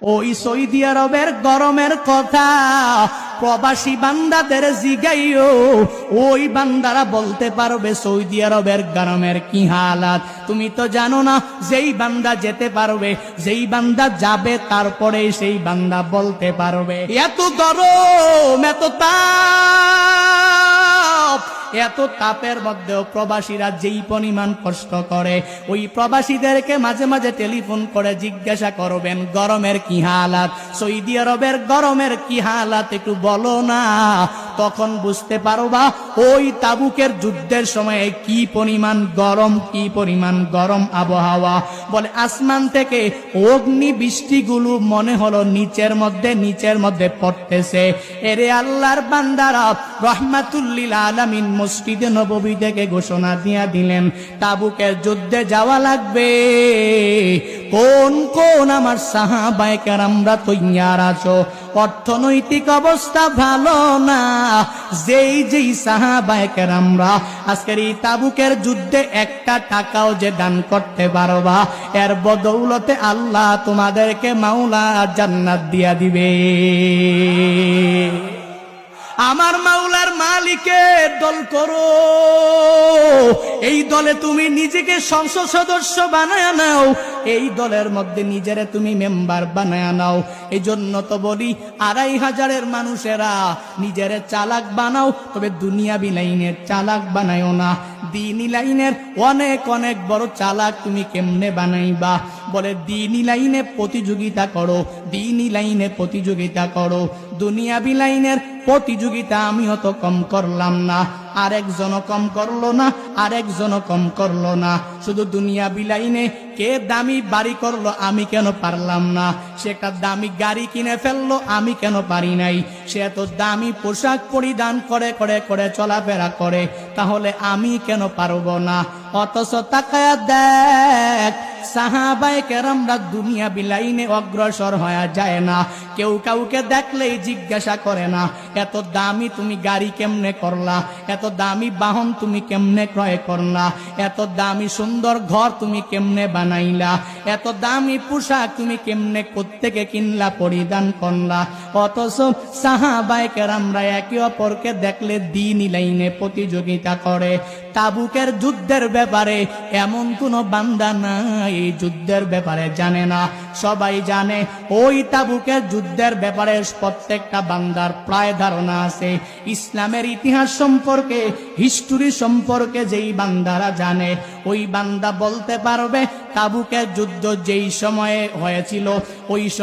ওই সৌদি আরবের গরমের কথা প্রবাসী বান্দাদের জিগাইও, ওই বান্দারা বলতে পারবে সৌদি আরবের গরমের কি হালাত। তুমি তো জানো না, যেই বান্দা যেতে পারবে, যেই বান্দা যাবে, তারপরে সেই বান্দা বলতে পারবে। এত গরম, এত তাপ, এত তাপের মধ্যেও প্রবাসীরা যেই পরিমাণ কষ্ট করে, ওই প্রবাসীদেরকে মাঝে মাঝে টেলিফোন করে জিজ্ঞাসা করবেন গরমের কি হালাত, সৌদি আরবের গরমের কি হালাত একটু বলো না। তখন বুঝতে পারবা ওই তাবুকের যুদ্ধের সময়ে কি পরিমাণ গরম, কি পরিমাণ গরম আবহাওয়া। বলে আসমান থেকে অগ্নি বৃষ্টিগুলো মনে হলো নিচের মধ্যে পড়তেছে। এরে আল্লাহর বান্দারা, রহমাতুল লিল আলামিন মসজিদে নববী থেকে ঘোষণা দিয়া দিলেন তাবুকের যুদ্ধে যাওয়া লাগবে। কোন কোন আমার সাহাবায়ে কেরামরা তৈয়ার আছো? অর্থনৈতিক অবস্থা ভালো না, যেই সাহাবায়ে কেরামরা আজকের এই তাবুকের যুদ্ধে একটা টাকাও যে দান করতে পারবা, এর বদৌলতে আল্লাহ তোমাদেরকে মাওলা জান্নাত দিয়া দিবে। আমার মাওলার মালিকের দল করো, এই দলে তুমি নিজেকে সংসদ সদস্য বানায় নাও, এই দলের মধ্যে নিজেরে তুমি মেম্বার বানায় নাও। এই জন্য তো বলি ২৫০০ মানুষেরা নিজেরে চালাক বানাও, তবে দুনিয়াবি লাইনের চালাক বানায়ও না। দ্বীনি লাইনের অনেক অনেক বড় চালাক তুমি কেমনে বানাইবা? বলে দ্বীনি লাইনে প্রতিযোগিতা করো, দ্বীনি লাইনে প্রতিযোগিতা করো। দুনিয়াবি লাইনের প্রতিযোগিতা আমিও তো কম করলাম না, আরেকজনও কম করলো না, আরেকজনও কম করলো না। শুধু দুনিয়াবি লাইনে কে দামি বাড়ি করলো, আমি কেন পারলাম না? সে একটা দামি গাড়ি কিনে ফেললো, আমি কেন পারি নাই? সে এত দামি পোশাক পরিধান করে করে করে চলাফেরা করে, তাহলে আমি কেন পারবো না? অথচ তাকায়া দেখ, সাহাবায়ে কেরামরা দুনিয়াবি লাইনে অগ্রসর হয়ে যায় না। কেউ কাউকে দেখলেই জিজ্ঞাসা করে না এত দামি তুমি গাড়ি কেমনে করলা, এত দামি বাহন তুমি কেমনে ক্রয় করলা, এত দামি সুন্দর ঘর তুমি কেমনে বানাইলা, এত দামি পোশাক তুমি কেমনে কোত্থেকে কিনলা, পরিধান করলা। অথচ সাহাবায়ে কেরামরা একে অপরকে দেখলে দ্বীনি লাইনে প্রতিযোগিতা করে। তাবুকের যুদ্ধের ব্যাপারে এমন কোন বান্দা নাই এই যুদ্ধের ব্যাপারে জানে না। সবাই জানে ওই তাবুকের যুদ্ধের ব্যাপারে প্রত্যেকটা বান্দার প্রায় ধারণা আছে। ইসলামের ইতিহাস সম্পর্কে, হিস্টোরি সম্পর্কে যেই বান্দারা জানে, ওই বান্দা বলতে পারবে তাবুকের যুদ্ধ যেই সময়ে হয়েছিল, ওই সময়